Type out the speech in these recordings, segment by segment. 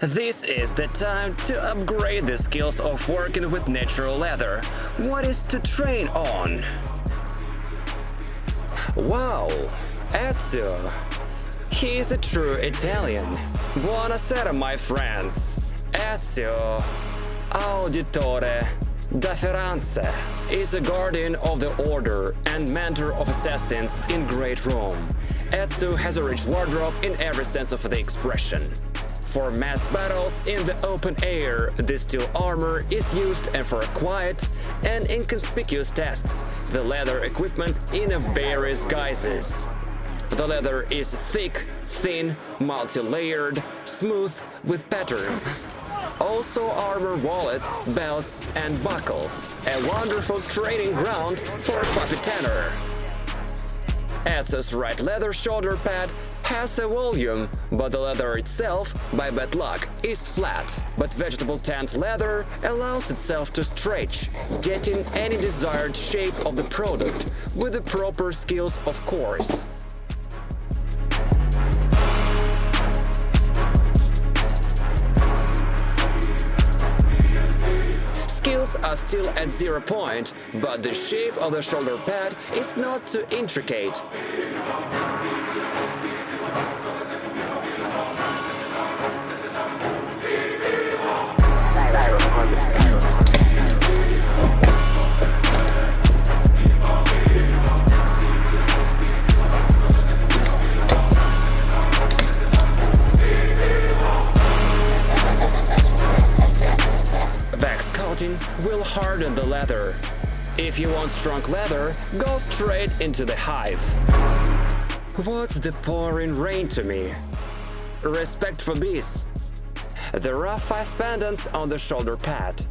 This is the time to upgrade the skills of working with natural leather. What is to train on? Wow, Ezio. He is a true Italian. Buonasera, my friends. Ezio, Auditore da Firenze, is a guardian of the order and mentor of assassins in Great Rome. Ezio has a rich wardrobe in every sense of the expression. For mass battles in the open air, this steel armor is used, and for quiet and inconspicuous tasks, the leather equipment in various guises. The leather is thick, thin, multi-layered, smooth, with patterns. Also armor wallets, belts, and buckles. A wonderful training ground for a puppy tanner. Ezio's right leather shoulder pad has a volume, but the leather itself, by bad luck, is flat. But vegetable tanned leather allows itself to stretch, getting any desired shape of the product, with the proper skills, of course. Skills are still at 0 point, but the shape of the shoulder pad is not too intricate. Will harden the leather. If you want strong leather, go straight into the hive. What's the pouring rain to me? Respect for this. There are 5 pendants on the shoulder pad.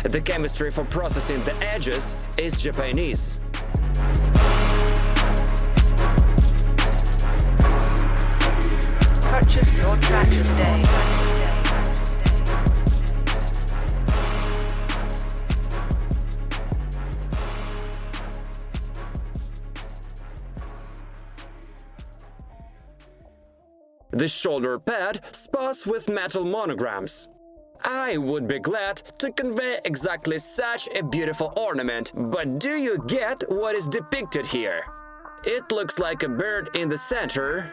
The chemistry for processing the edges is Japanese. Purchase your tracks today. The shoulder pad spots with metal monograms. I would be glad to convey exactly such a beautiful ornament, but do you get what is depicted here? It looks like a bird in the center.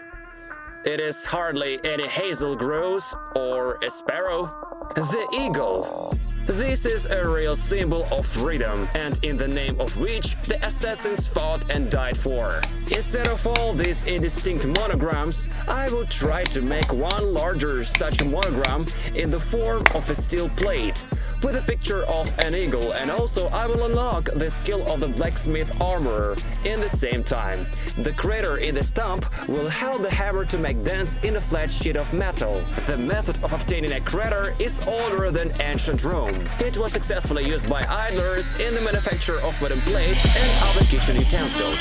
It is hardly any hazel grouse or a sparrow. The eagle. This is a real symbol of freedom, and in the name of which the assassins fought and died for. Instead of all these indistinct monograms, I will try to make one larger such monogram in the form of a steel plate, with a picture of an eagle, and also I will unlock the skill of the blacksmith armorer in the same time. The crater in the stump will help the hammer to make dents in a flat sheet of metal. The method of obtaining a crater is older than ancient Rome. It was successfully used by idlers in the manufacture of wooden plates and other kitchen utensils.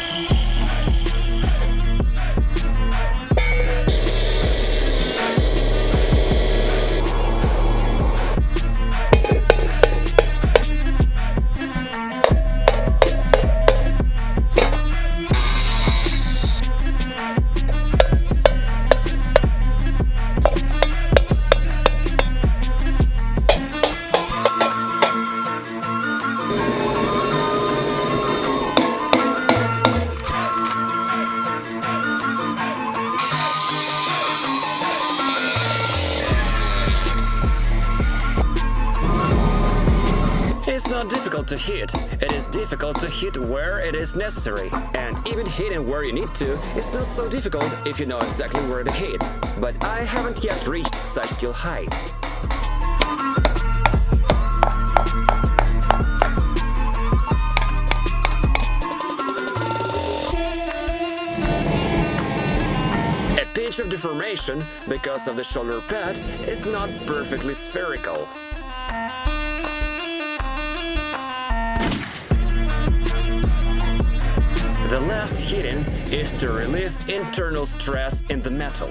It's not difficult to hit, it is difficult to hit where it is necessary. And even hitting where you need to is not so difficult if you know exactly where to hit. But I haven't yet reached such skill heights. inch of deformation because of the shoulder pad is not perfectly spherical. The last hitting is to relieve internal stress in the metal.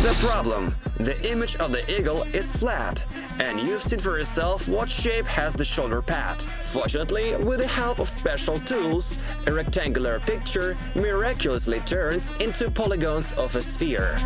The problem: the image of the eagle is flat, and you've seen for yourself what shape has the shoulder pad. Fortunately, with the help of special tools, a rectangular picture miraculously turns into polygons of a sphere.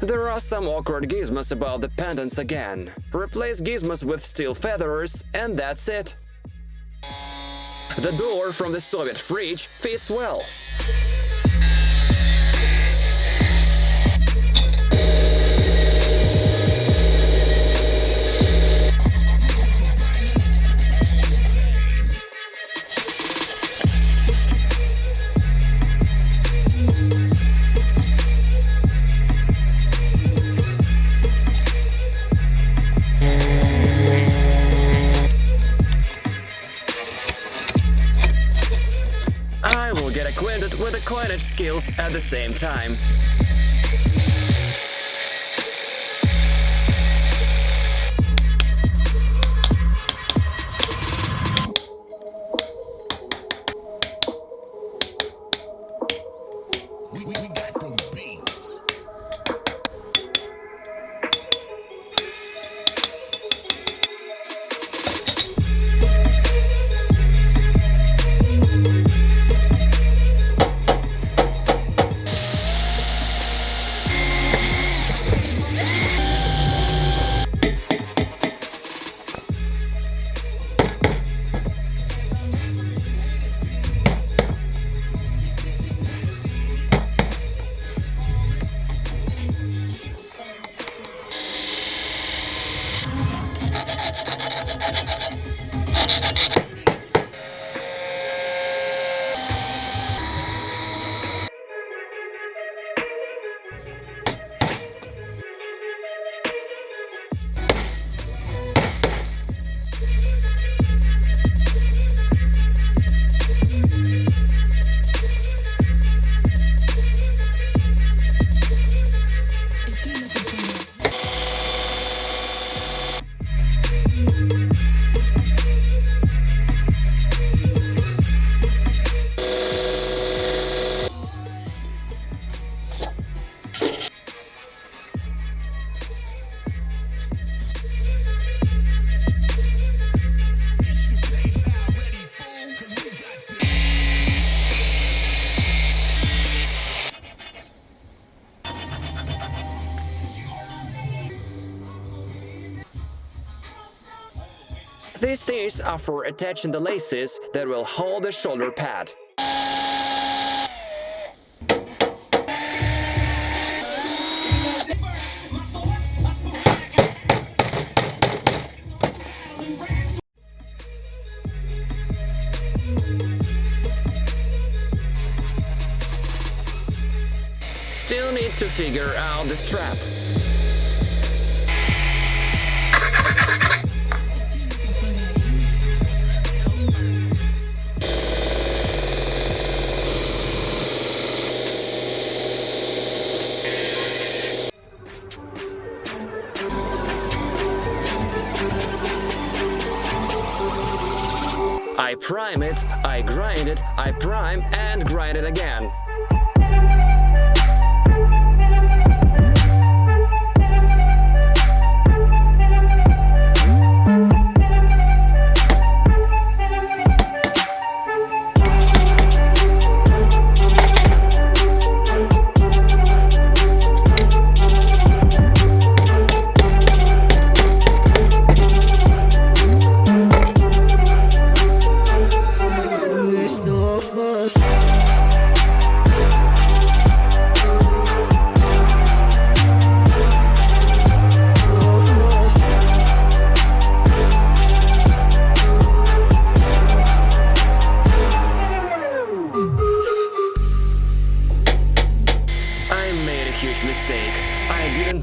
There are some awkward gizmos about the pendants again. Replace gizmos with steel feathers and that's it. The door from the Soviet fridge fits well. I will get acquainted with the coinage skills at the same time. These things are for attaching the laces that will hold the shoulder pad. Still need to figure out the strap. I prime it, I grind it, I prime and grind it again.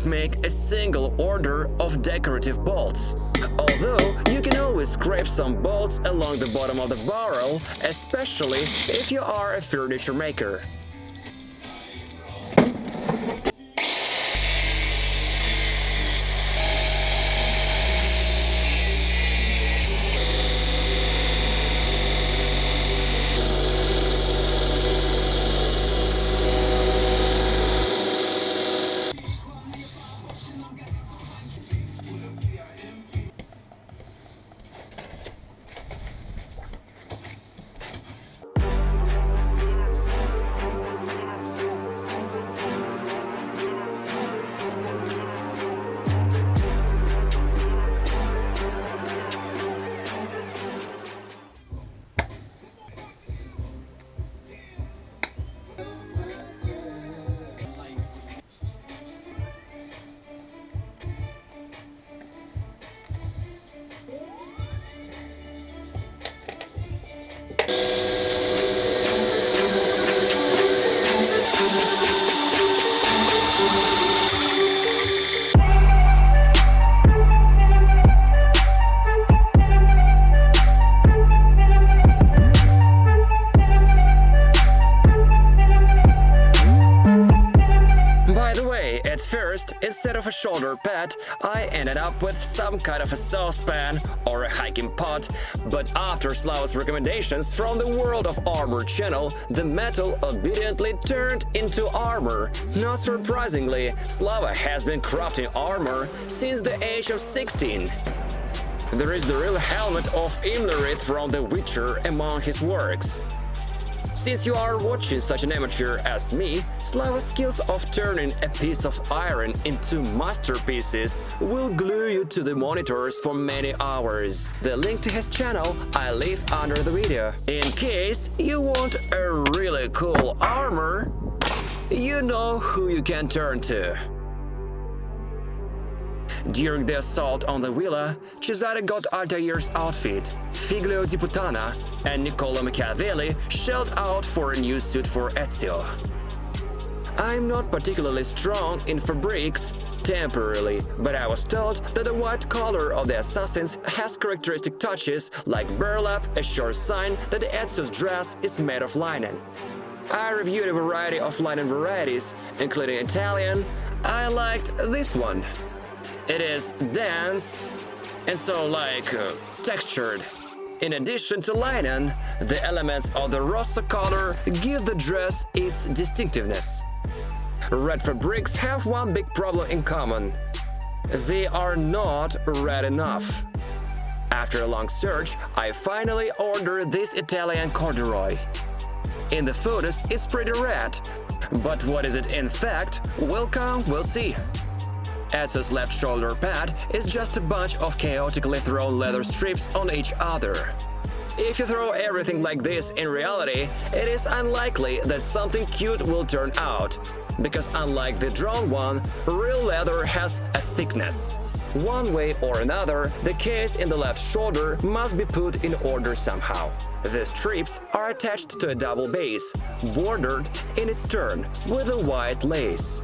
Make a single order of decorative bolts. Although you can always scrape some bolts along the bottom of the barrel, especially if you are a furniture maker. Instead of a shoulder pad, I ended up with some kind of a saucepan or a hiking pot, but after Slava's recommendations from the World of Armor channel, the metal obediently turned into armor. Not surprisingly, Slava has been crafting armor since the age of 16. There is the real helmet of Embroidery from The Witcher among his works. Since you are watching such an amateur as me, Slava's skills of turning a piece of iron into masterpieces will glue you to the monitors for many hours. The link to his channel I leave under the video. In case you want a really cool armor, you know who you can turn to. During the assault on the villa, Cesare got Altair's outfit, Figlio di Puttana and Niccolo Machiavelli shelled out for a new suit for Ezio. I'm not particularly strong in fabrics, temporarily, but I was told that the white collar of the assassins has characteristic touches like burlap, a sure sign that Ezio's dress is made of linen. I reviewed a variety of linen varieties, including Italian. I liked this one. It is dense and so textured. In addition to linen, the elements of the Rosso color give the dress its distinctiveness. Red fabrics have one big problem in common. They are not red enough. After a long search, I finally ordered this Italian corduroy. In the photos, it's pretty red, but what is it in fact? We'll see. Ezio's left shoulder pad is just a bunch of chaotically thrown leather strips on each other. If you throw everything like this in reality, it is unlikely that something cute will turn out, because unlike the drawn one, real leather has a thickness. One way or another, the case in the left shoulder must be put in order somehow. The strips are attached to a double base, bordered in its turn with a white lace.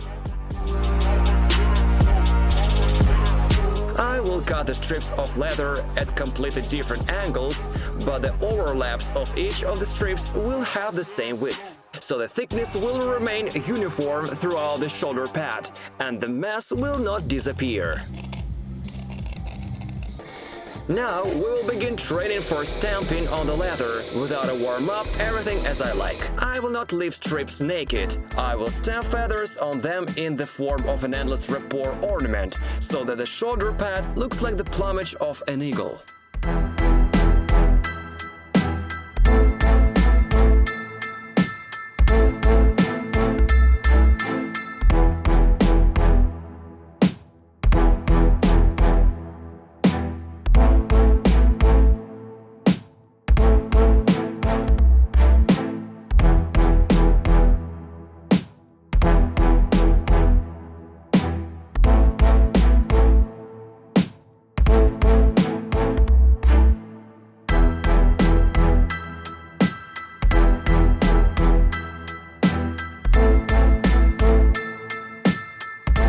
I will cut the strips of leather at completely different angles, but the overlaps of each of the strips will have the same width, so the thickness will remain uniform throughout the shoulder pad, and the mess will not disappear. Now we will begin training for stamping on the leather. Without a warm-up, everything as I like. I will not leave strips naked. I will stamp feathers on them in the form of an endless rapport ornament, so that the shoulder pad looks like the plumage of an eagle.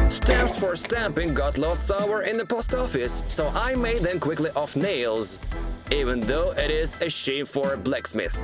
Stamps for stamping got lost somewhere in the post office, so I made them quickly off nails, even though it is a shame for a blacksmith.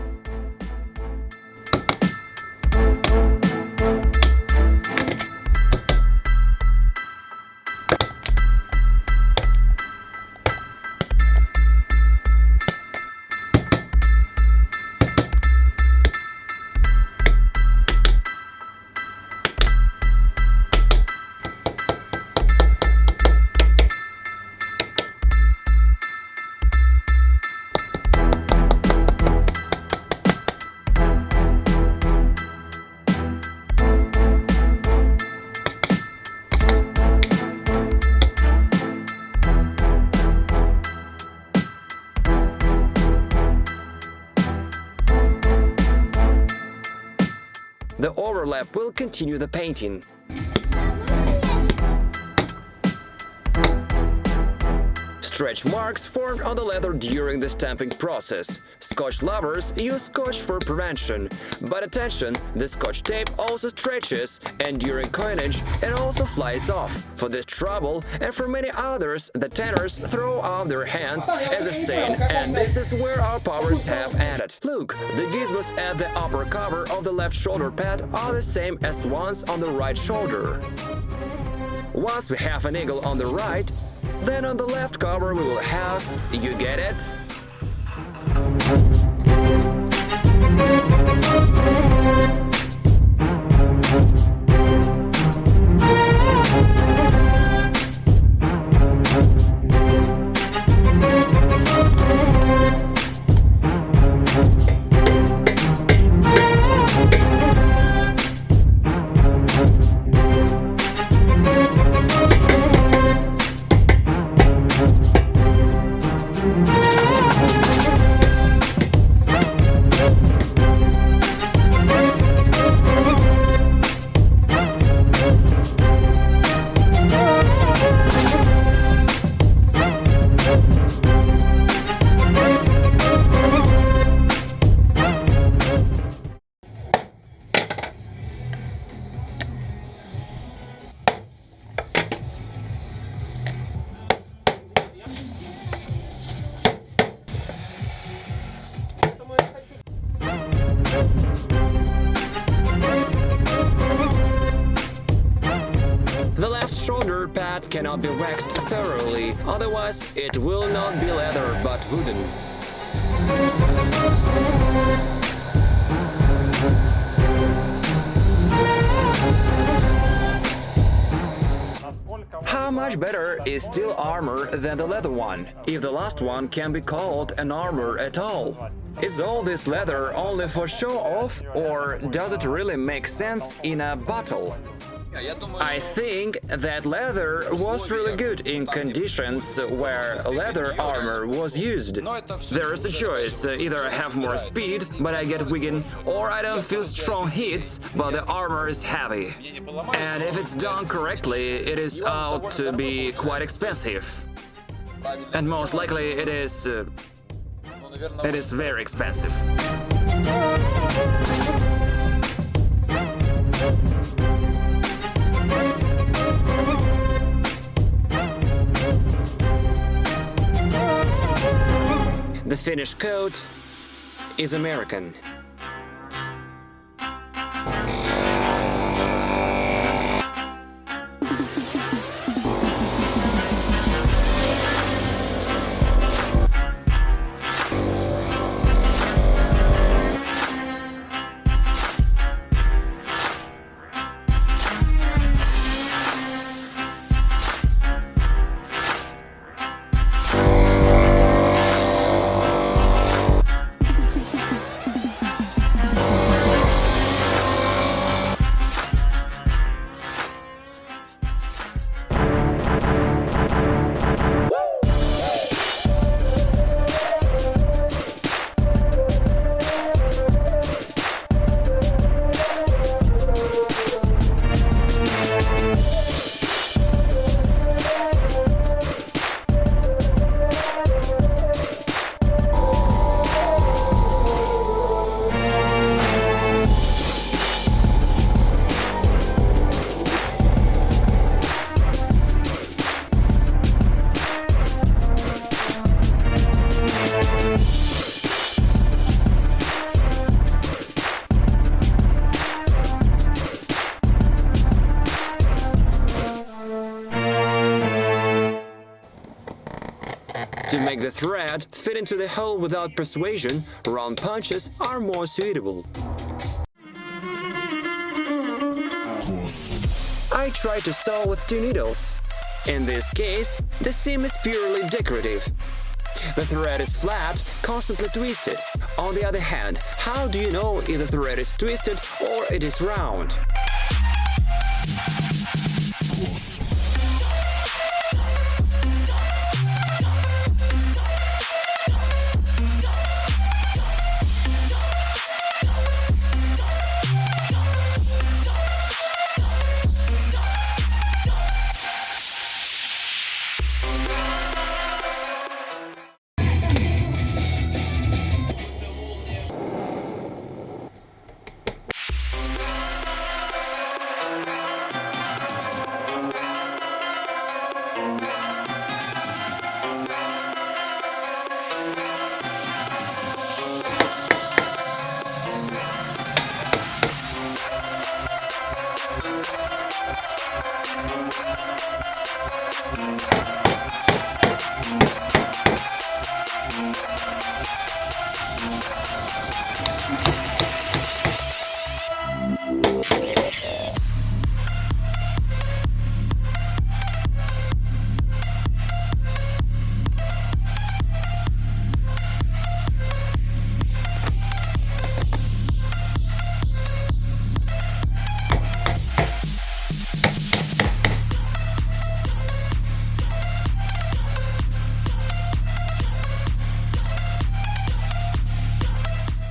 The overlap will continue the painting. Stretch marks formed on the leather during the stamping process. Scotch lovers use scotch for prevention, but attention, the scotch tape also stretches, and during coinage it also flies off. For this trouble, and for many others, the tanners throw out their hands as if saying, and this is where our powers have ended. Look, the gizmos at the upper cover of the left shoulder pad are the same as ones on the right shoulder. Once we have an eagle on the right, then on the left cover we will have, you get it? The left shoulder pad cannot be waxed thoroughly, otherwise it will not be leather but wooden. How much better is steel armor than the leather one, if the last one can be called an armor at all? Is all this leather only for show-off, or does it really make sense in a battle? I think that leather was really good in conditions where leather armor was used. There is a choice, either I have more speed, but I get weakened, or I don't feel strong hits, but the armor is heavy. And if it's done correctly, it is out to be quite expensive. And most likely it is very expensive. The finished coat is American. To make the thread fit into the hole without persuasion, round punches are more suitable. I try to sew with 2 needles. In this case, the seam is purely decorative. The thread is flat, constantly twisted. On the other hand, how do you know if the thread is twisted or it is round?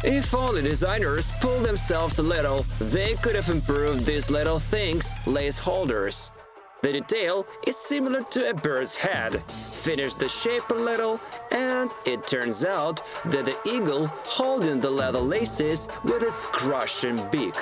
If only designers pulled themselves a little, they could have improved these little things, lace holders. The detail is similar to a bird's head. Finish the shape a little, and it turns out that the eagle holding the leather laces with its crushing beak.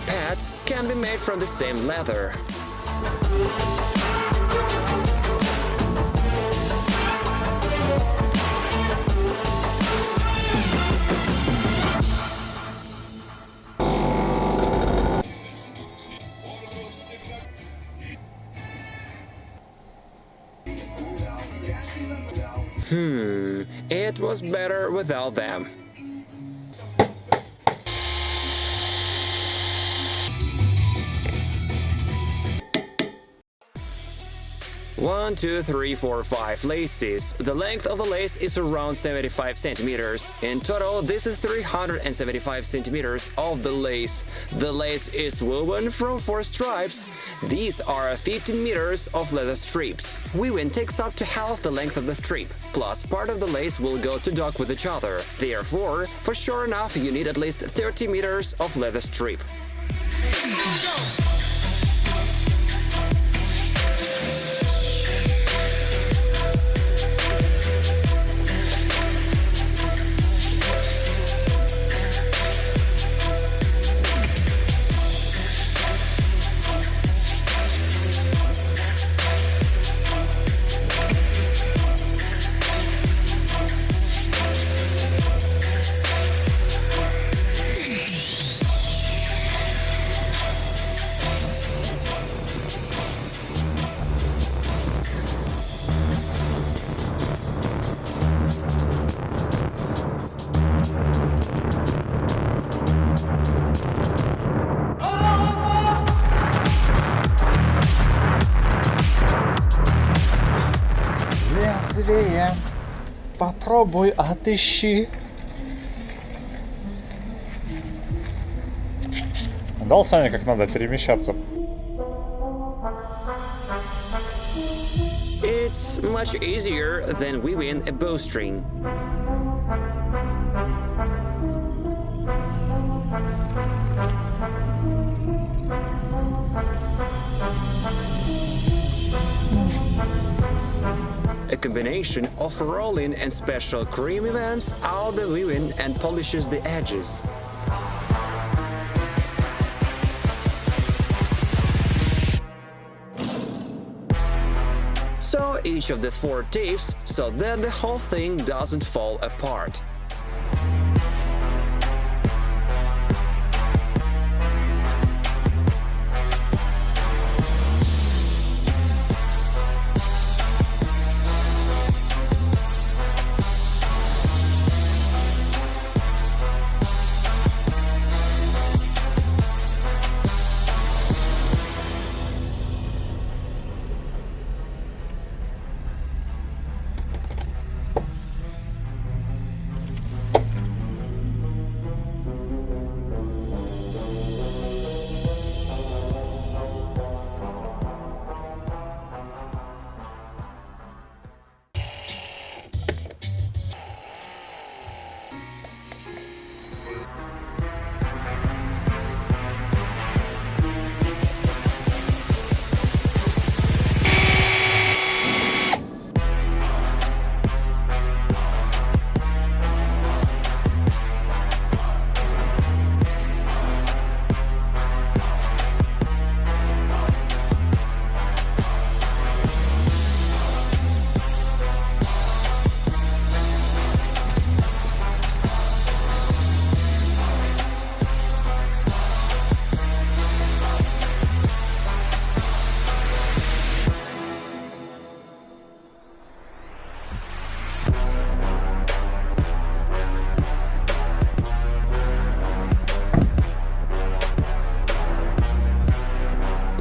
pads can be made from the same leather. It was better without them. One, two, three, four, five laces. The length of the lace is around 75 centimeters. In total, this is 375 centimeters of the lace. The lace is woven from 4 stripes. These are 15 meters of leather strips. Weaving takes up to half the length of the strip, plus part of the lace will go to dock with each other. Therefore, for sure enough, you need at least 30 meters of leather strip. Лезвие. Попробуй отыщи. Дал Саня, как надо перемещаться? It's much easier than weaving a bowstring. A combination of rolling and special cream events out the weaving and polishes the edges. So each of the 4 tips so that the whole thing doesn't fall apart.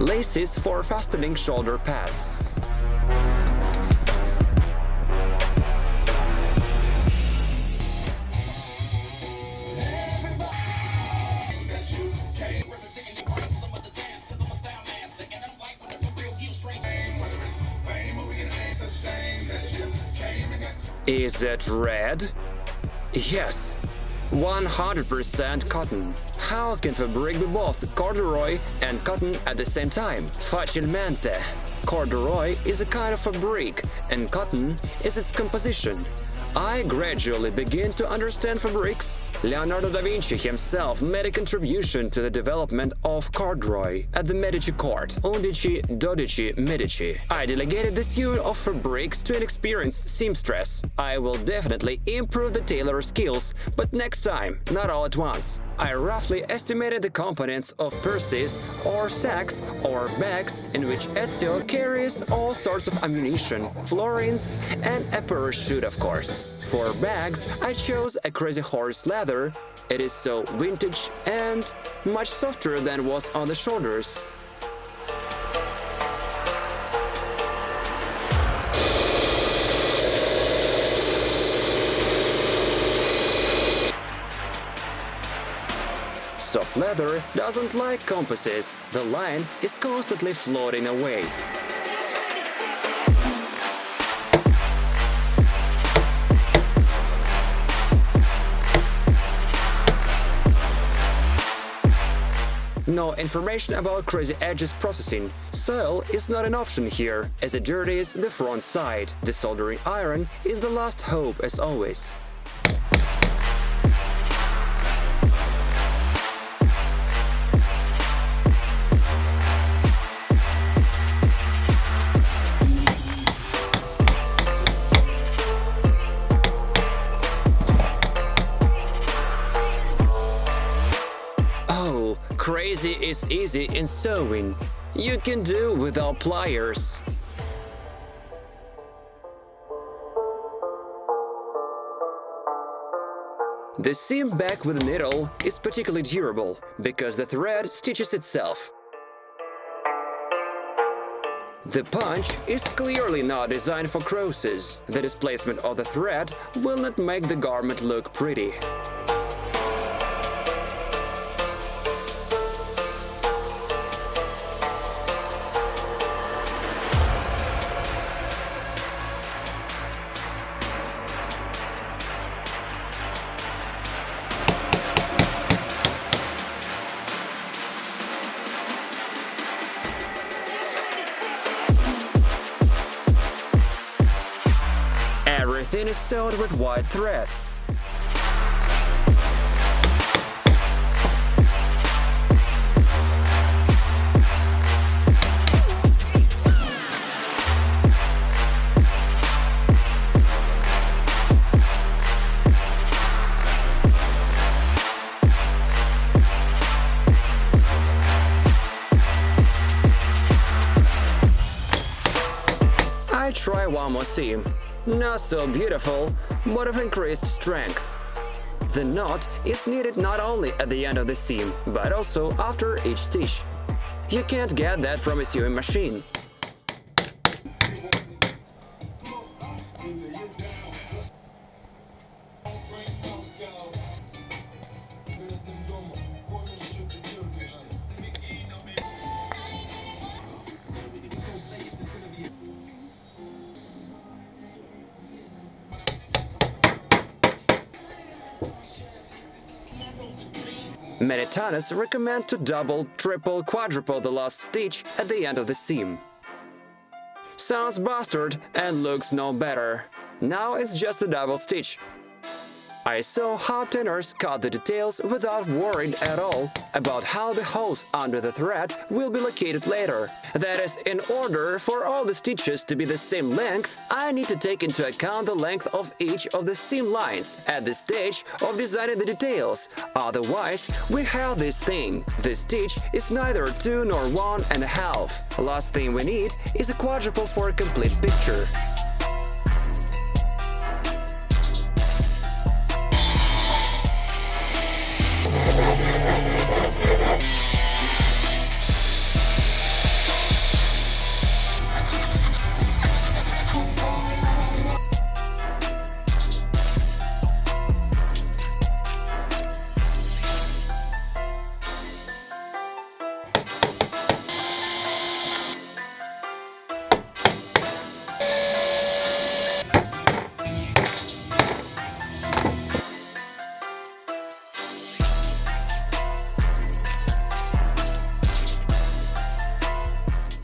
Laces for fastening shoulder pads. Is it red? Yes, 100% cotton. How can fabric be both corduroy and cotton at the same time? Facilmente. Corduroy is a kind of fabric, and cotton is its composition. I gradually begin to understand fabrics. Leonardo da Vinci himself made a contribution to the development of corduroy at the Medici court, Undici Dodici Medici. I delegated the sewing of fabrics to an experienced seamstress. I will definitely improve the tailor skills, but next time, not all at once. I roughly estimated the components of purses or sacks or bags in which Ezio carries all sorts of ammunition, florins, and a parachute, of course. For bags, I chose a crazy horse leather. It is so vintage and much softer than was on the shoulders. Soft leather doesn't like compasses. The line is constantly floating away. No information about crazy edges processing. Soil is not an option here, as it dirties the front side. The soldering iron is the last hope as always. Crazy is easy in sewing. You can do without pliers. The seam back with a needle is particularly durable because the thread stitches itself. The punch is clearly not designed for crosses. The displacement of the thread will not make the garment look pretty. Everything is sewed with white threads. I try one more seam. Not so beautiful, but of increased strength. The knot is needed not only at the end of the seam, but also after each stitch. You can't get that from a sewing machine. Many tanners recommend to double, triple, quadruple the last stitch at the end of the seam. Sounds bastard and looks no better. Now it's just a double stitch. I saw how tanners cut the details without worrying at all about how the holes under the thread will be located later. That is, in order for all the stitches to be the same length, I need to take into account the length of each of the seam lines at this stage of designing the details. Otherwise, we have this thing. This stitch is neither 2 nor 1.5. Last thing we need is a quadruple for a complete picture.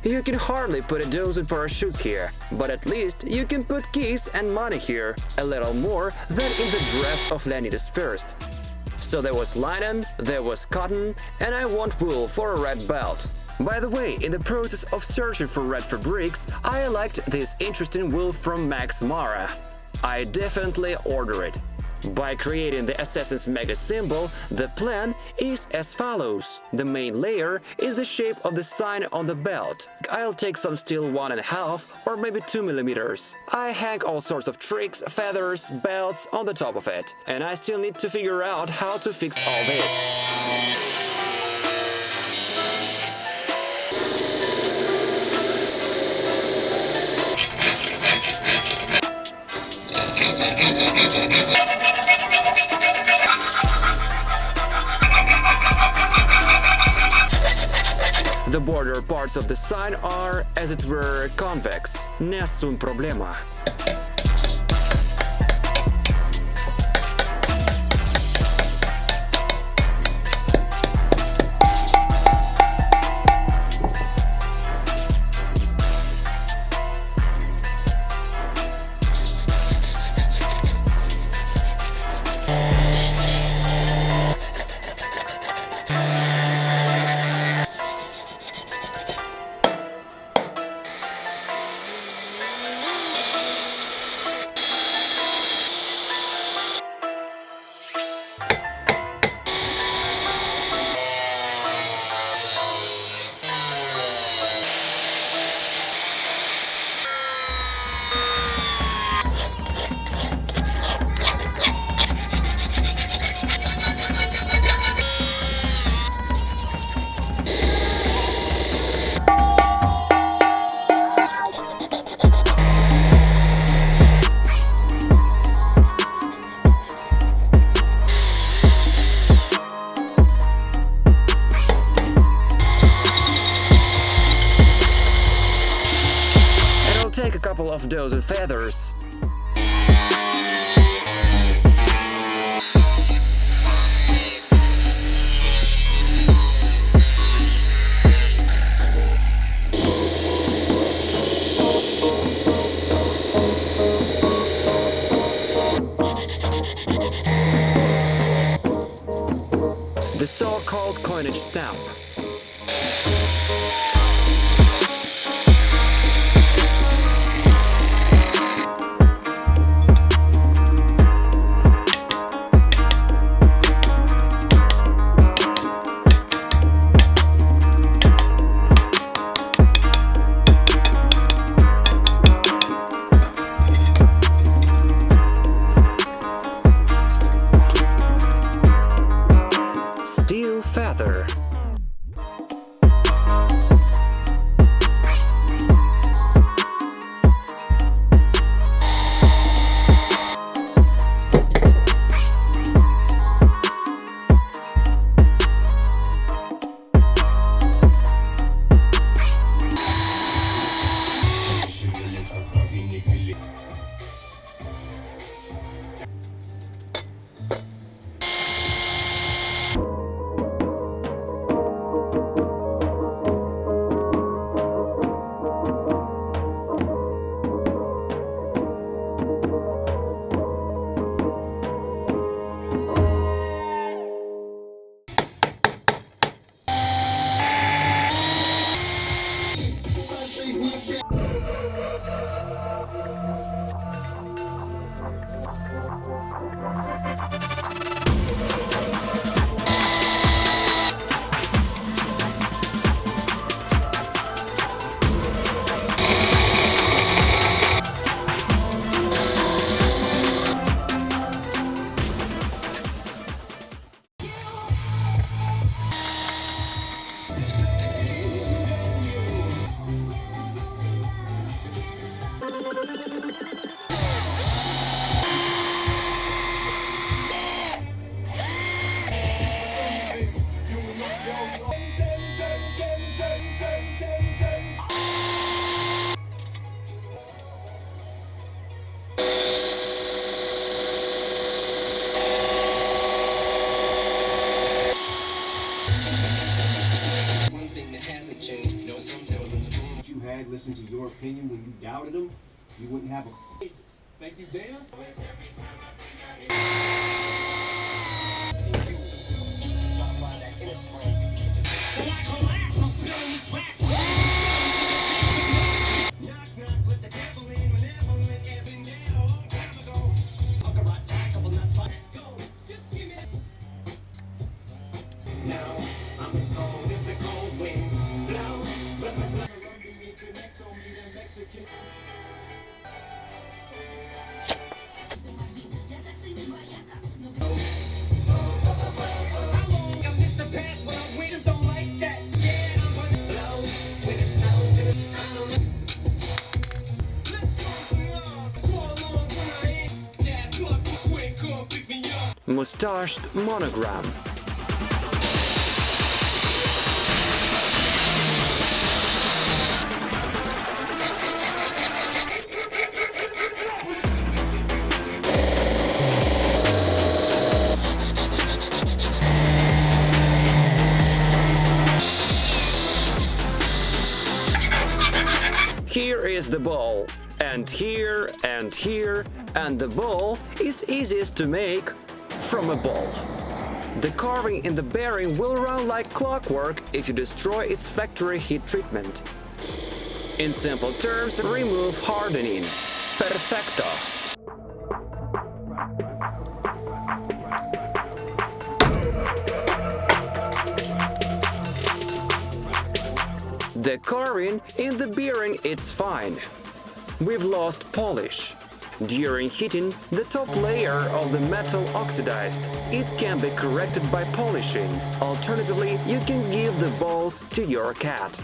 You can hardly put a dozen parachutes here, but at least you can put keys and money here, a little more than in the dress of Leonidas first. So there was linen, there was cotton, and I want wool for a red belt. By the way, in the process of searching for red fabrics, I liked this interesting wool from Max Mara. I definitely order it. By creating the Assassin's Mega symbol, the plan is as follows. The main layer is the shape of the sign on the belt. I'll take some steel 1.5 or maybe 2 millimeters. I hang all sorts of tricks, feathers, belts on the top of it. And I still need to figure out how to fix all this. The border parts of the sign are, as it were, convex. Nessun problema. Take a couple of dozen feathers. The so-called coinage stamp. dad listened to your opinion when you doubted him, you wouldn't have a. Thank you, Dana. Mustached monogram. Here is the ball, and here, and the ball is easiest to make from a ball. The carving in the bearing will run like clockwork if you destroy its factory heat treatment. In simple terms, remove hardening. Perfecto. The carving in the bearing it's fine. We've lost polish. During heating, the top layer of the metal oxidized. It can be corrected by polishing. Alternatively, you can give the balls to your cat.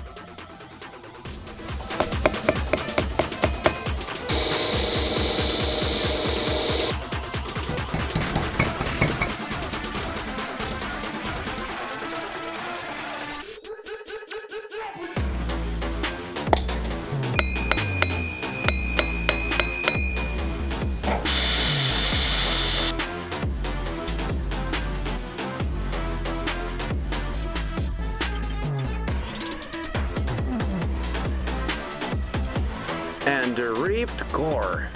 And a ripped core.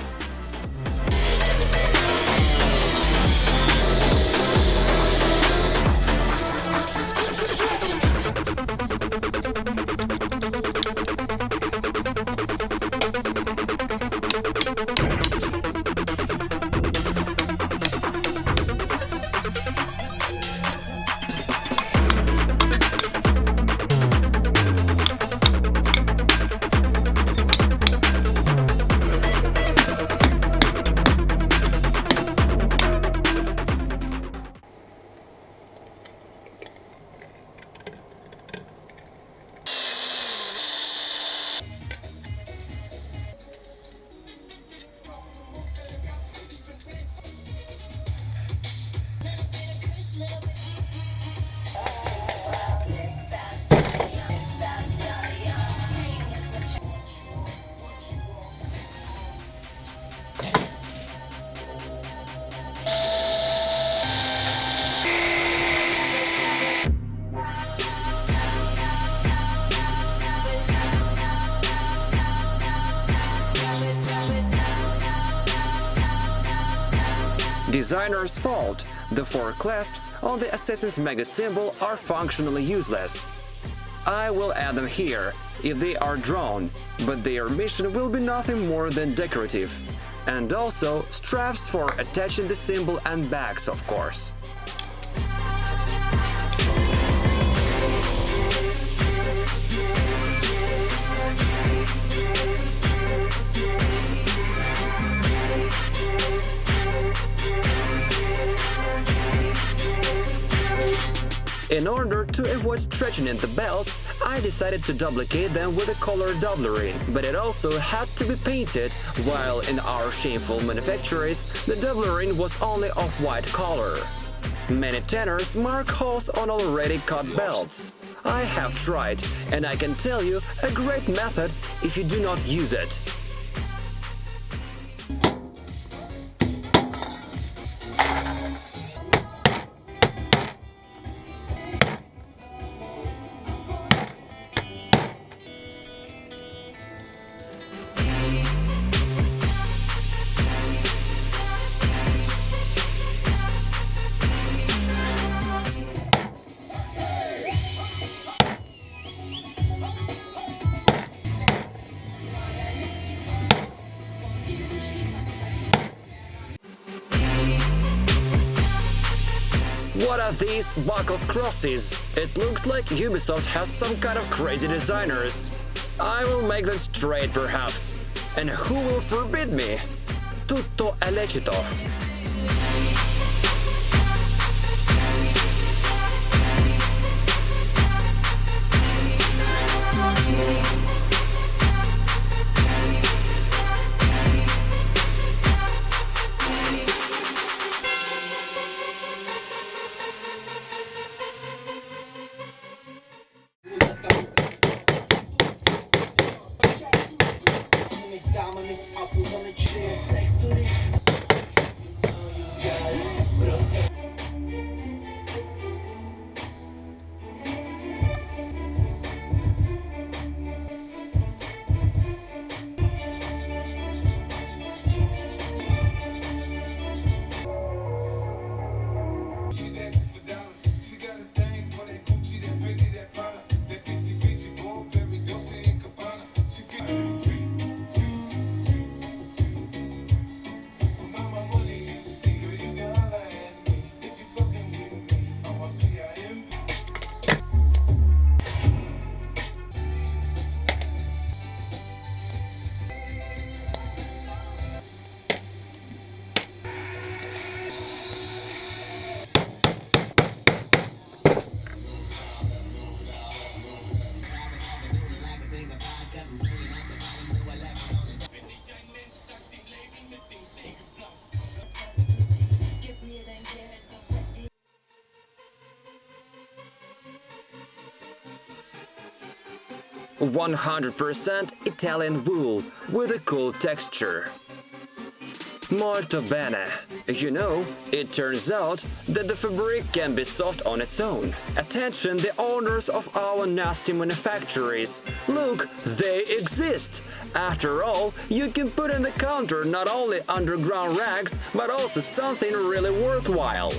Designer's fault. The four clasps on the Assassin's Mega symbol are functionally useless. I will add them here if they are drawn, but their mission will be nothing more than decorative. And also straps for attaching the symbol and bags, of course. In order to avoid stretching in the belts, I decided to duplicate them with a color doublery, but it also had to be painted, while in our shameful manufacturers, the doublery was only of white color. Many tanners mark holes on already cut belts. I have tried, and I can tell you, a great method if you do not use it. at these buckles crosses. It looks like Ubisoft has some kind of crazy designers. I will make them straight perhaps. And who will forbid me? Tutto è lecito. "100% Italian wool with a cool texture." Molto bene. You know, it turns out that the fabric can be soft on its own. Attention, the owners of our nasty manufactories. Look, they exist. After all, you can put in the counter not only underground rags, but also something really worthwhile.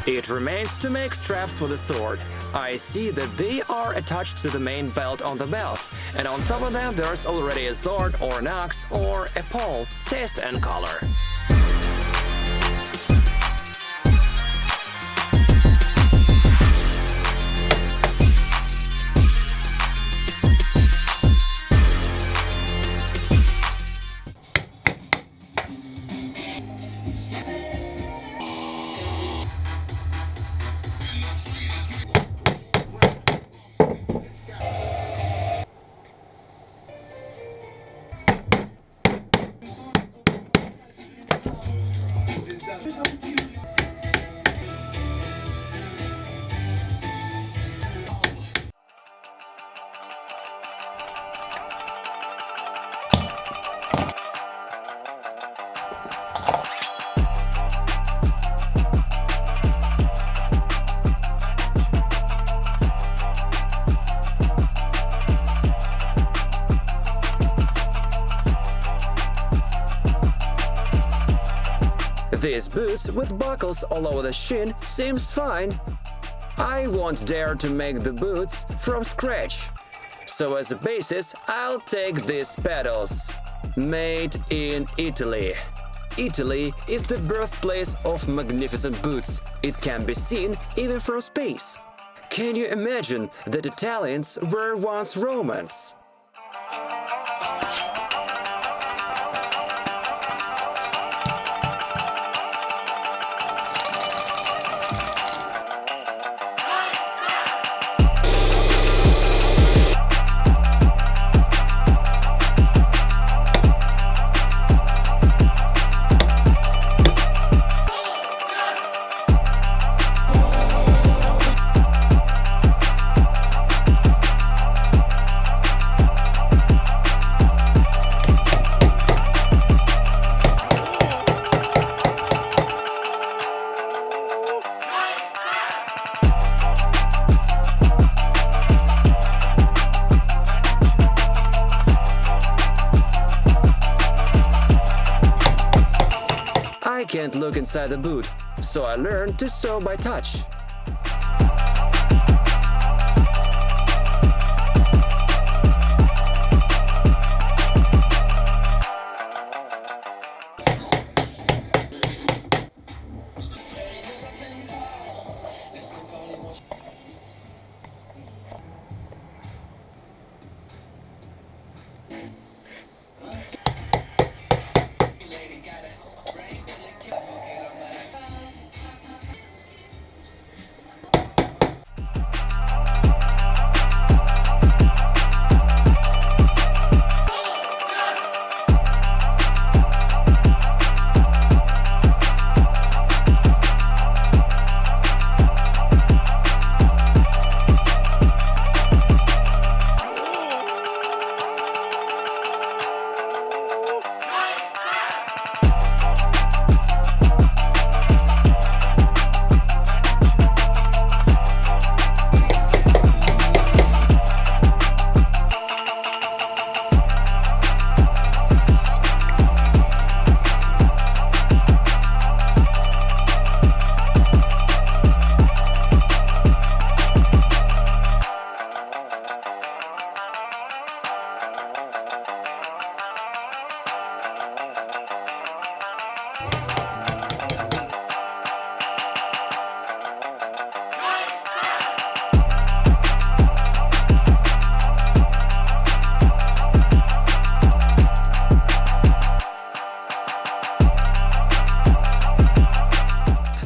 It remains to make straps for the sword. I see that they are attached to the main belt on the belt, and on top of them there's already a sword or an axe or a pole. Taste and color. These boots with buckles all over the shin seems fine. I won't dare to make the boots from scratch. So as a basis, I'll take these pedals. Made in Italy. Italy is the birthplace of magnificent boots. It can be seen even from space. Can you imagine that Italians were once Romans? look inside the boot, so I learned to sew by touch.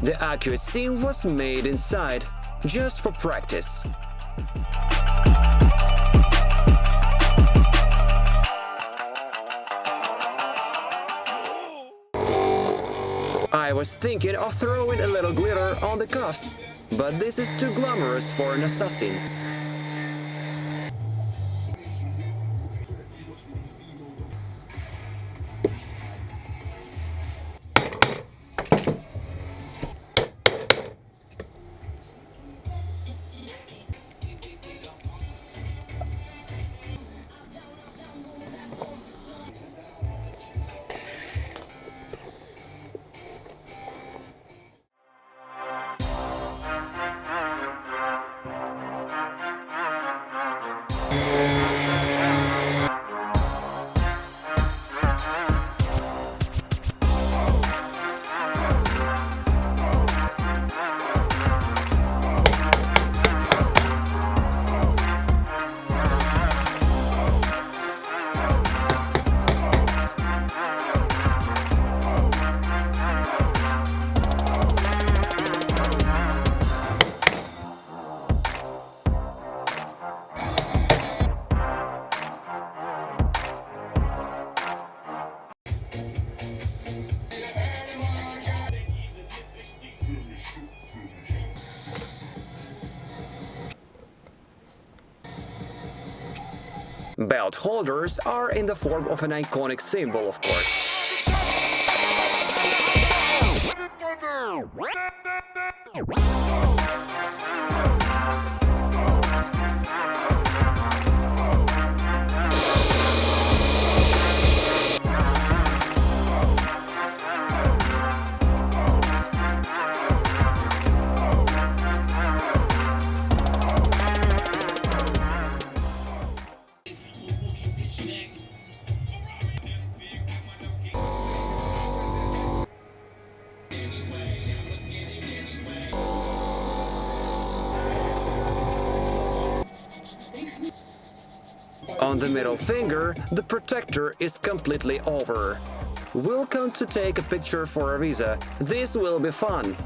The accurate seam was made inside, just for practice. I was thinking of throwing a little glitter on the cuffs, but this is too glamorous for an assassin. Belt holders are in the form of an iconic symbol, of course. On the middle finger, the protector is completely over. We'll come to take a picture for a visa. This will be fun.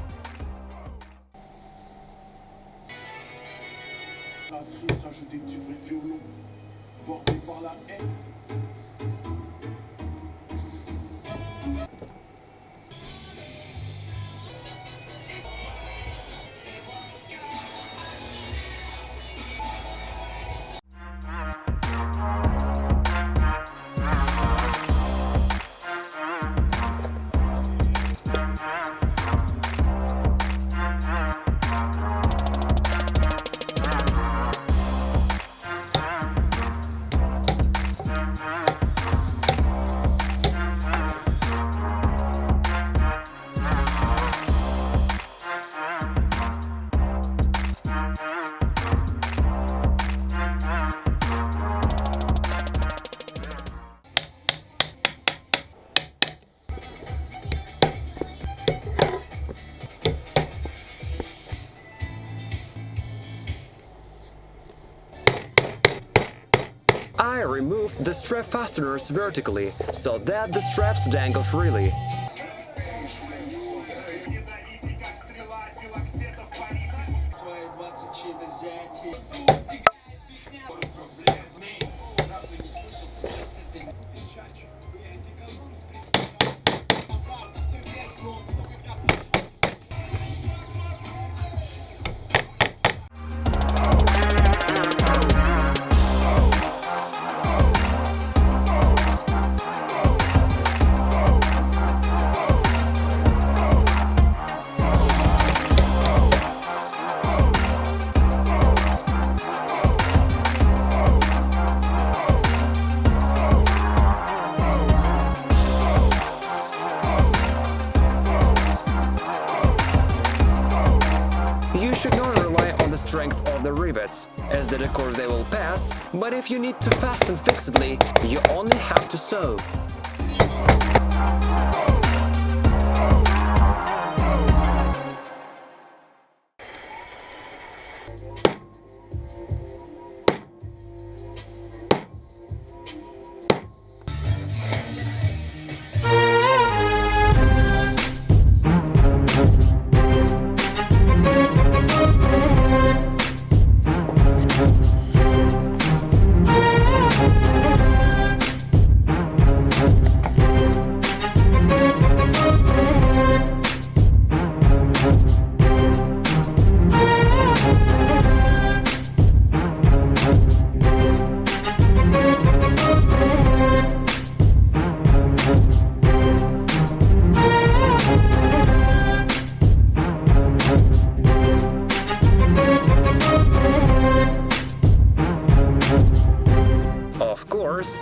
move the strap fasteners vertically so that the straps dangle freely. You should not rely on the strength of the rivets, as the decor they will pass, but if you need to fasten fixedly, you only have to sew.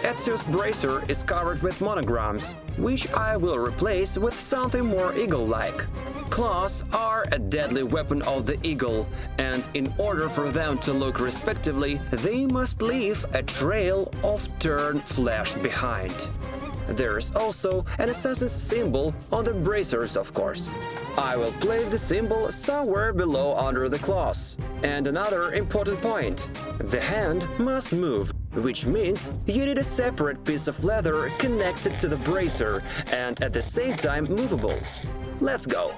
Ezio's bracer is covered with monograms, which I will replace with something more eagle-like. Claws are a deadly weapon of the eagle, and in order for them to look respectively, they must leave a trail of turned flesh behind. There's also an assassin's symbol on the bracers, of course. I will place the symbol somewhere below under the claws. And another important point: the hand must move, which means you need a separate piece of leather connected to the bracer and at the same time movable. Let's go!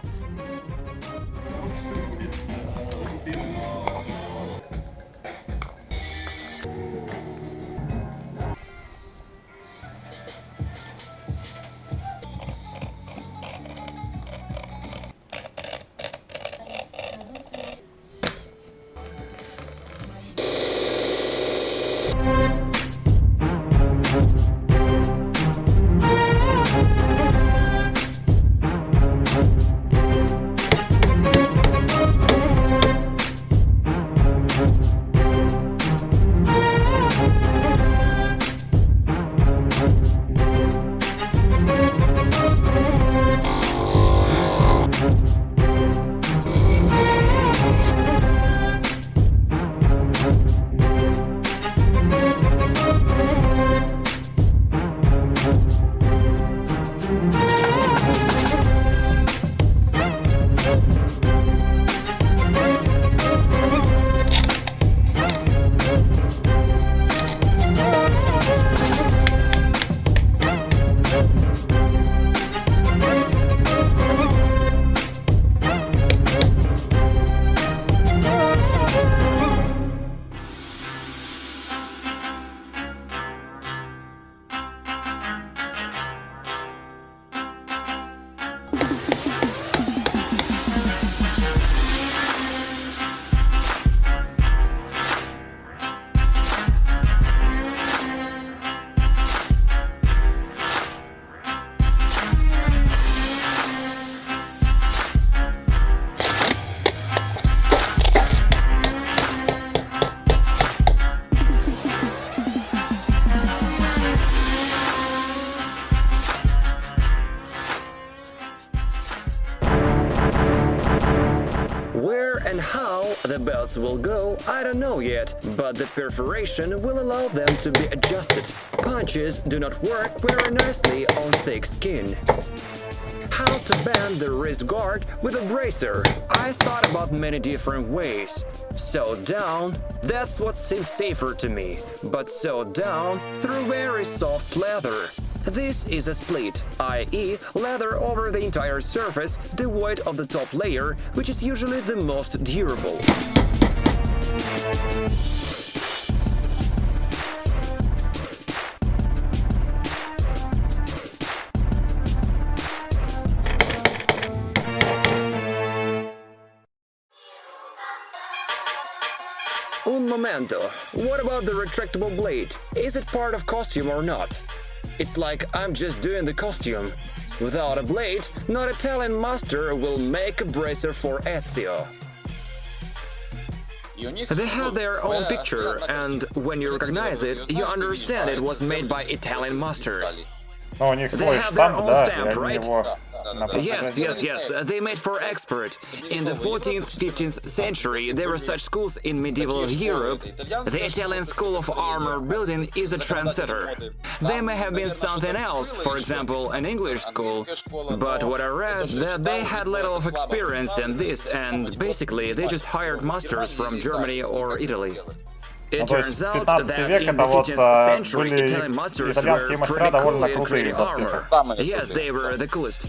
Where and how the belts will go, I don't know yet, but the perforation will allow them to be adjusted. Punches do not work very nicely on thick skin. How to bend the wrist guard with a bracer. I thought about many different ways. Sew down, that's what seems safer to me. But sew down through very soft leather. This is a split, i.e. leather over the entire surface, devoid of the top layer, which is usually the most durable. Un momento, what about the retractable blade? Is it part of costume or not? It's like I'm just doing the costume. Without a blade, not Italian master will make a bracer for Ezio. They have their own picture, and when you recognize it, you understand it was made by Italian masters. Ну, у них They свой have their штамп, own да, stamp, и они right? его на Yes. They made for export. In the 14th, 15th century, there were such schools in medieval Europe. The Italian school of armor building is a trendsetter. There may have been something else, for example, an English school. But what I read, that they had little of experience in this, and basically they just hired masters from Germany or Italy. It то есть turns out 15 that век in это the вот 15th century, были Italian masters итальянские were мастера pretty довольно cool in крутые creating в доспехах. armor. Yes, they were the coolest.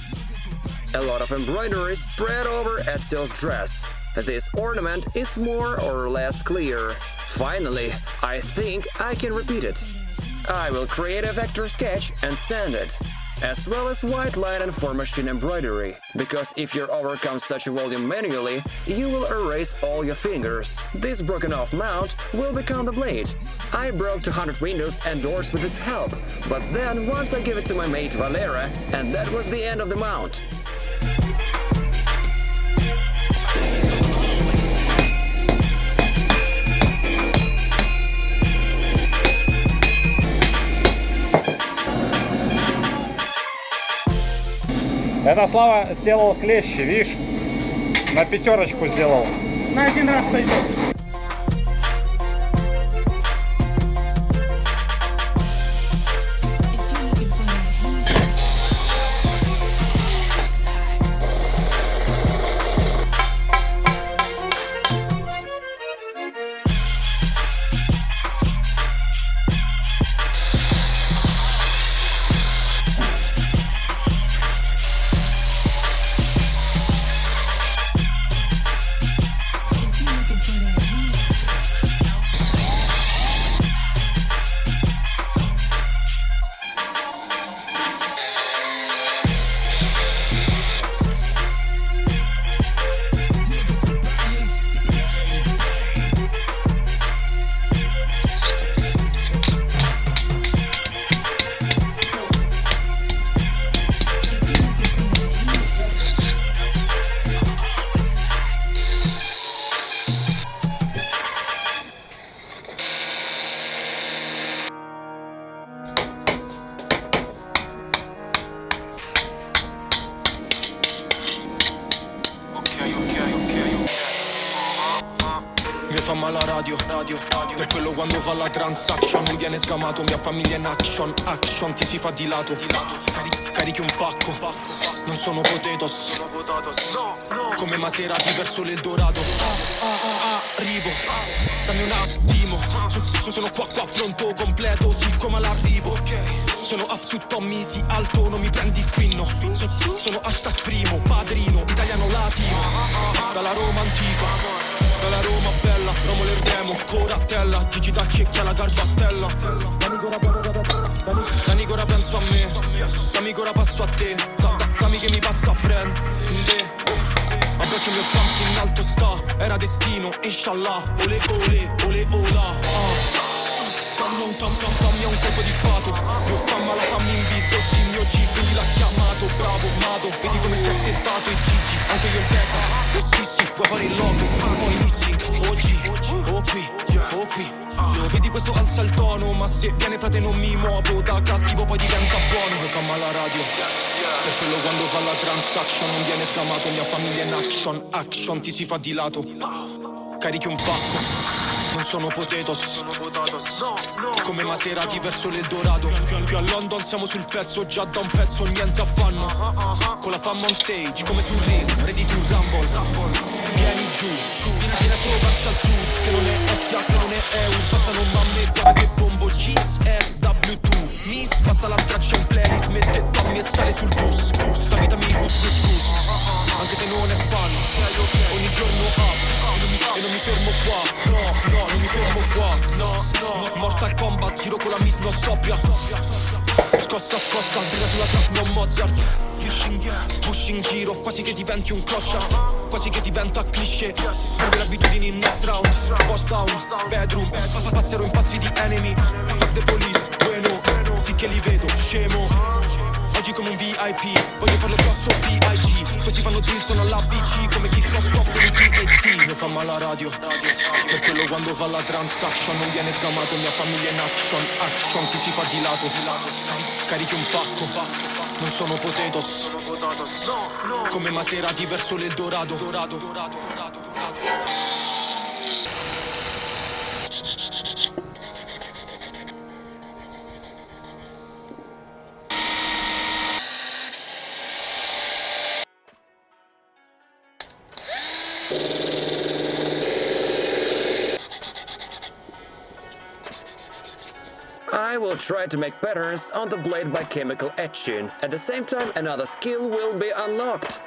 A lot of embroidery spread over Ezio's dress. This ornament is more or less clear. Finally, I think I can repeat it. I will create a vector sketch and send it, as well as white line for machine embroidery, because if you overcome such a volume manually, you will erase all your fingers. This broken off mount will become the blade. I broke 200 windows and doors with its help, but then once I gave it to my mate Valera, and that was the end of the mount. Это Слава сделал клещи, видишь? На пятерочку сделал. На один раз сойдет. Fa male la radio, per quello quando fa la transaction non viene scamato, mia famiglia in action, ti si fa di lato, carichi un pacco, non sono potatoes, come Maserati verso l'Eldorado, arrivo, dammi un attimo, sono qua pronto, completo, sì come all'arrivo, sono up su Tommy, sì alto, non mi prendi qui no, sono hashtag primo, padrino, italiano latino, dalla Roma antica, dalla Roma bella, Romolo e Remo, Coratella, Gigi da Cecchia, la garbattella. Dammi che ora penso a me, dammi che ora passo a te, dammi che mi passa a prendere. Abbraccio il mio sangue in alto sta, era destino, inshallah, ole ole, ole ola. Dammi un colpo di fato, mio famma la fammi in vizio, sì mio G, quindi l'ha chiamato, bravo, mato, vedi come si è settato e Gigi, anche io in teca, sì, puoi fare il logo, poi inizi, oggi, o qui, vedi questo alza il tono, ma se viene frate non mi muovo, da cattivo poi diventa buono, mi fa male la radio, per quello quando fa la transaction non viene scamato, mia famiglia in action, ti si fa di lato, carichi un pacco, Non sono potatoes, come Maserati verso l'Eldorado. Più a London siamo sul pezzo, già da un pezzo niente affanno. Con la fama on stage, come sul ring, ready to rumble. Vieni giù, vieni diretto verso il sud, che non è Estia, che non è EU. Passano mamme, guarda che bombo, GSW2. Miss, passa la traccia in playlist, mette Tommy e sale sul bus. Sta vita mi gus. Anche se non è fan, ogni giorno up. E non mi fermo qua, no, non mi fermo qua, no. Mortal Kombat, giro con la miss, non soppia. Scossa, brilla sulla trap, non Mozart. Pushing giro, quasi che diventi un closcia. Quasi che diventa cliché. Cambio le abitudini in next round. Post down, bedroom. Passerò in passi di enemy. Fuck the police, bueno. Sì che li vedo, scemo. Oggi come un VIP, voglio farlo grosso B.I.G. Questi fanno drill, sono all'ABC. Come chi cross con i THC. Mi fa male la radio, per quello quando fa la transaction non viene scamato, mia famiglia in action, chi si fa di lato. Carichi un pacco, non sono potatoes, come Maserati verso l'Eldorado. I will try to make patterns on the blade by chemical etching. At the same time, another skill will be unlocked.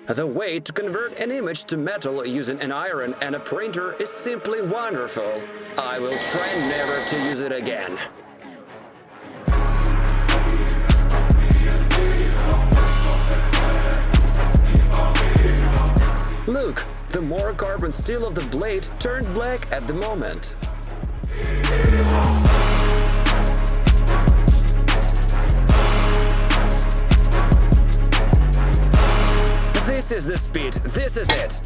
The way to convert an image to metal using an iron and a printer is simply wonderful. I will try never to use it again. Look, the more carbon steel of the blade turned black at the moment. This is the speed, this is it!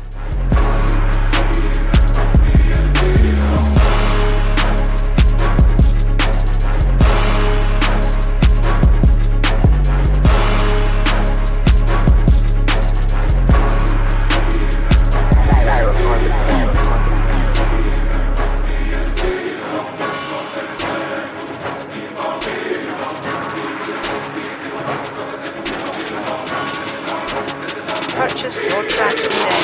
Purchase your tracks today.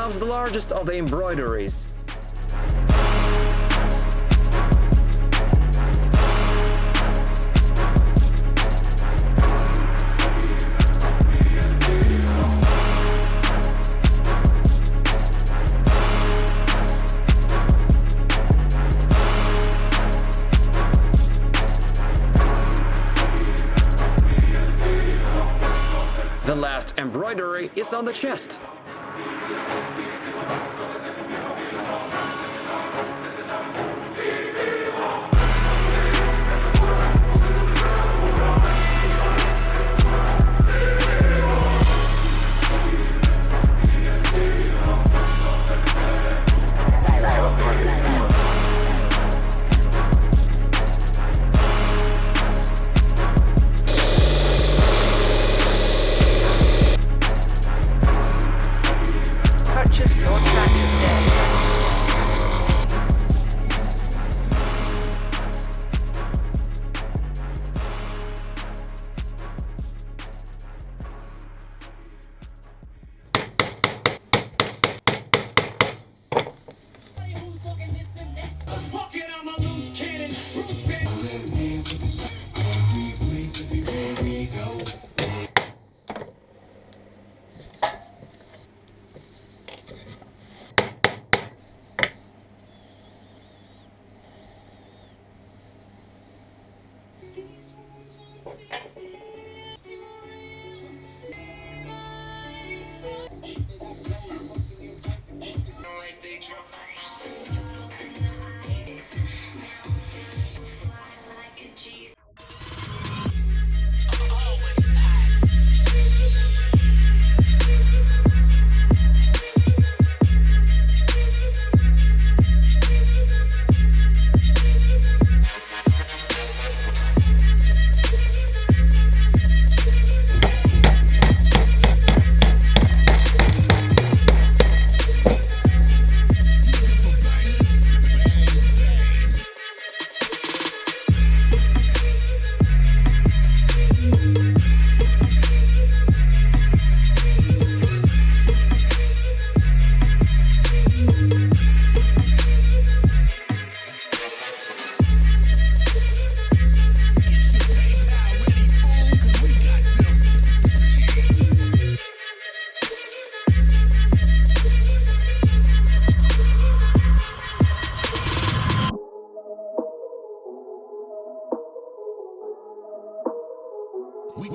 comes the largest of the embroideries. The last embroidery is on the chest. Purchase your tracks today. Fuck it, I'm a loose cannon. Bruce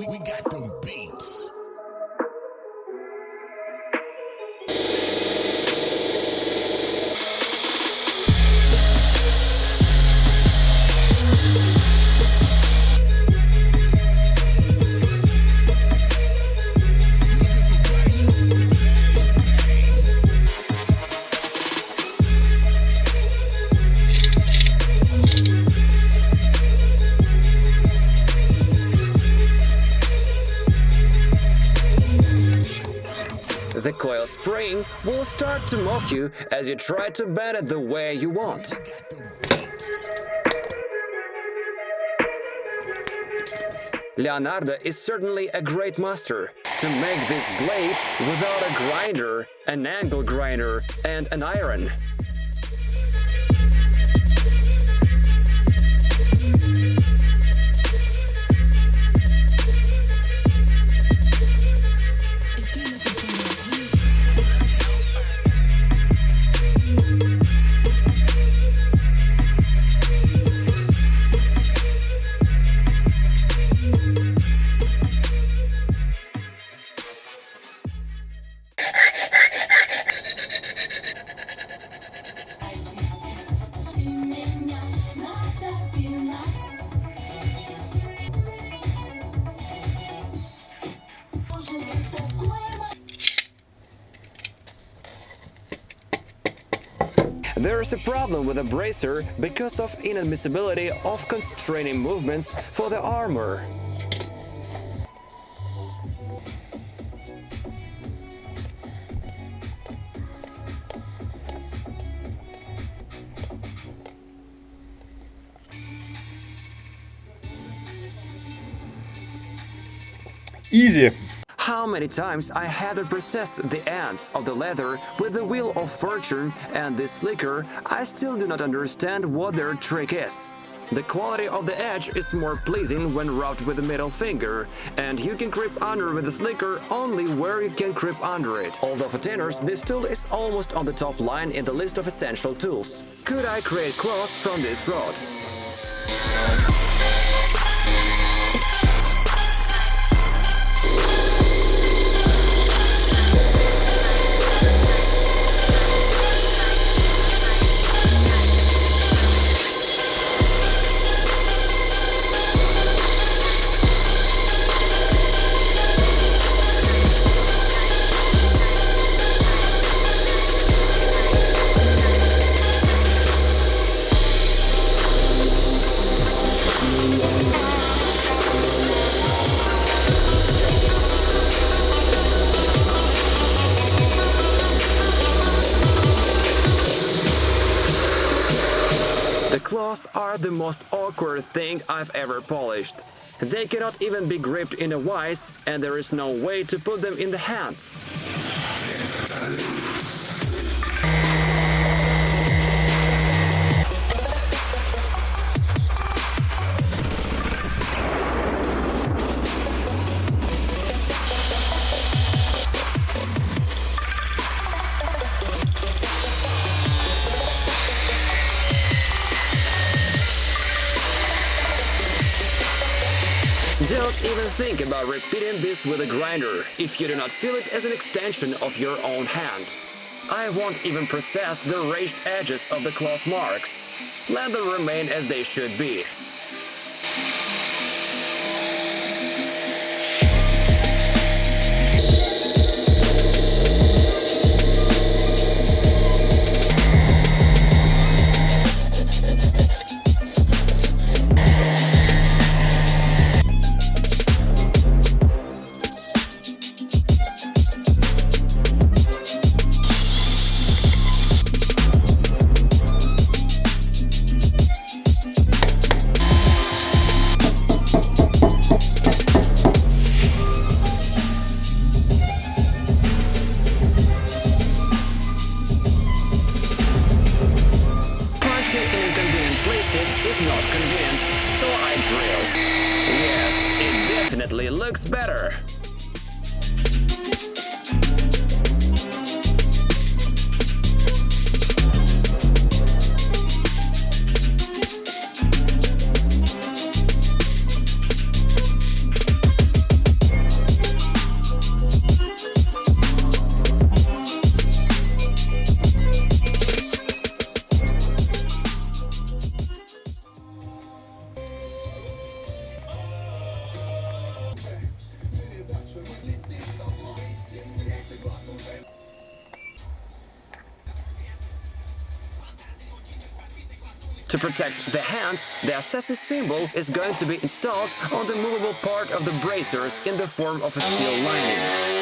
We got them beats. The coil spring will start to mock you as you try to bend it the way you want. Leonardo is certainly a great master to make this blade without a grinder, an angle grinder, and an iron. There is a problem with the bracer because of inadmissibility of constraining movements for the armor. Easy. How how many times I haven't processed the ends of the leather with the wheel of fortune and this slicker, I still do not understand what their trick is. The quality of the edge is more pleasing when rubbed with the middle finger, and you can grip under with the slicker only where you can grip under it. Although for tanners, this tool is almost on the top line in the list of essential tools. Could I create clothes from this rod? Claws are the most awkward thing I've ever polished. They cannot even be gripped in a vise, and there is no way to put them in the hands. Don't even think about repeating this with a grinder if you do not feel it as an extension of your own hand. I won't even process the raised edges of the claws marks. Let them remain as they should be. Looks better. To protect the hand, the assassin symbol is going to be installed on the movable part of the bracers in the form of a steel lining.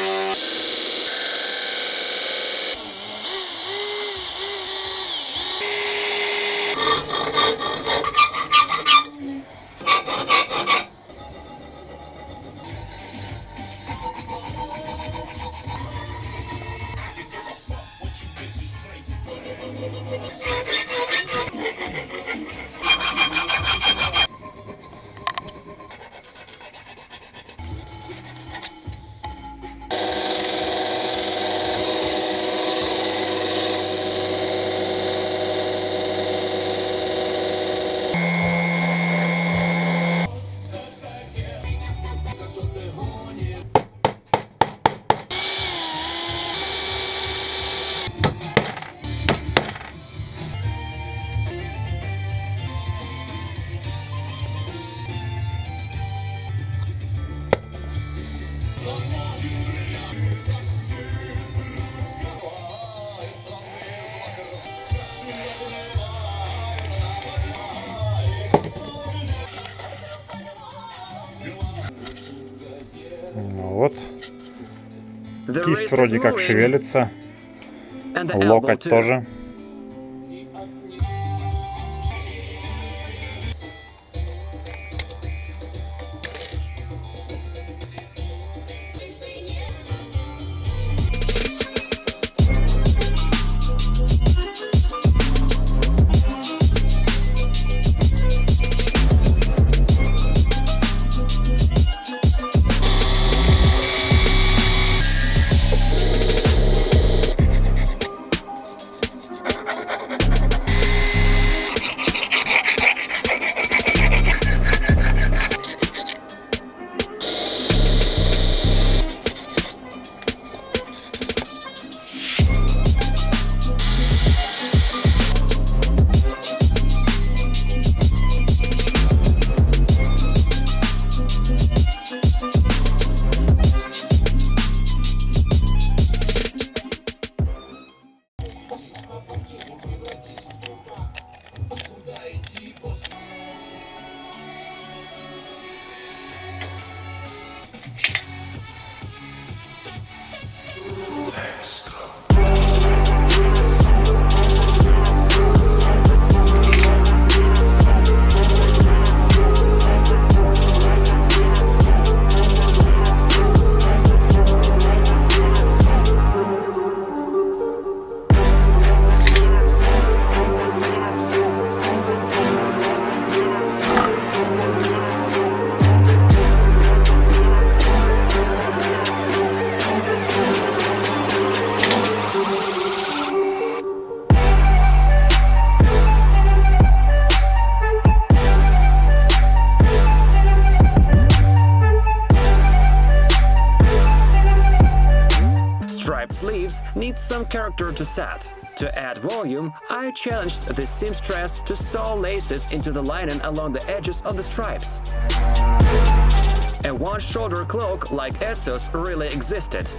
Вот. Кисть вроде как шевелится. Локоть тоже. striped sleeves needs some character to set. To add volume, I challenged the seamstress to sew laces into the linen along the edges of the stripes. A one-shoulder cloak like Ezio's really existed,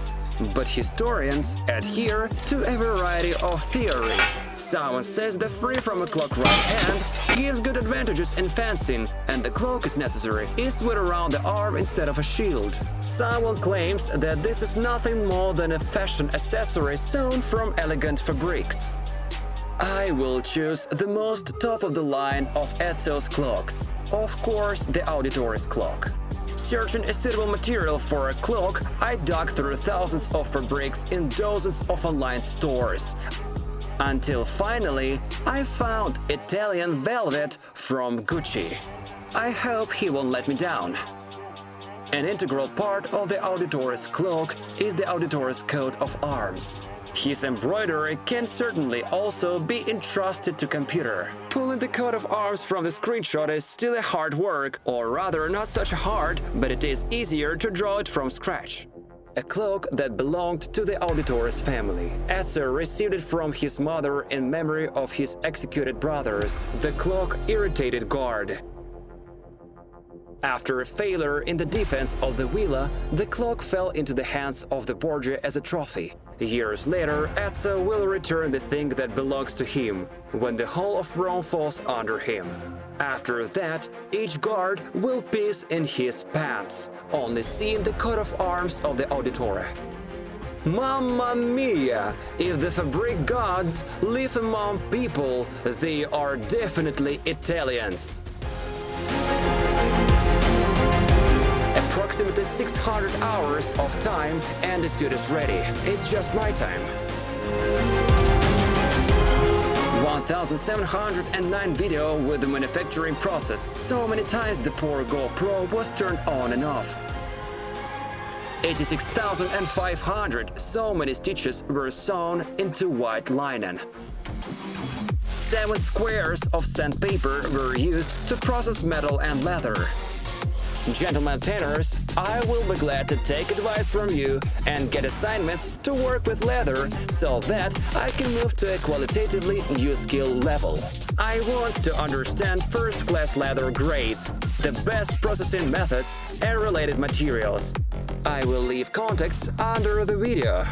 but historians adhere to a variety of theories. Someone says the free from a cloak right hand gives good advantages in fencing, and the cloak is necessary is with around the arm instead of a shield. Someone claims that this is nothing more than a fashion accessory sewn from elegant fabrics. I will choose the most top of the line of Ezio's cloaks, of course the Auditore's cloak. Searching a suitable material for a cloak, I dug through thousands of fabrics in dozens of online stores. Until finally, I found Italian velvet from Gucci. I hope he won't let me down. An integral part of the Auditore's cloak is the Auditore's coat of arms. His embroidery can certainly also be entrusted to computer. Pulling the coat of arms from the screenshot is still a hard work, or rather not such hard, but it is easier to draw it from scratch. A cloak that belonged to the Auditore's family. Ezio received it from his mother in memory of his executed brothers. The cloak irritated guard. After a failure in the defense of the villa, the cloak fell into the hands of the Borgia as a trophy. Years later, Ezio will return the thing that belongs to him, when the whole of Rome falls under him. After that, each guard will piss in his pants, only seeing the coat of arms of the Auditore. Mamma mia! If the fabric gods live among people, they are definitely Italians. Approximately 600 hours of time and the suit is ready. It's just my time. 1709 video with the manufacturing process. So many times the poor GoPro was turned on and off. 86,500, so many stitches were sewn into white linen. 7 squares of sandpaper were used to process metal and leather. Gentlemen tailors, I will be glad to take advice from you and get assignments to work with leather so that I can move to a qualitatively new skill level. I want to understand first-class leather grades, the best processing methods and related materials. I will leave contacts under the video.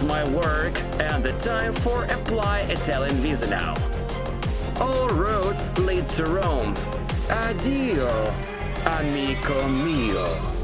My work and the time for apply Italian visa now. All roads lead to Rome. Addio, amico mio.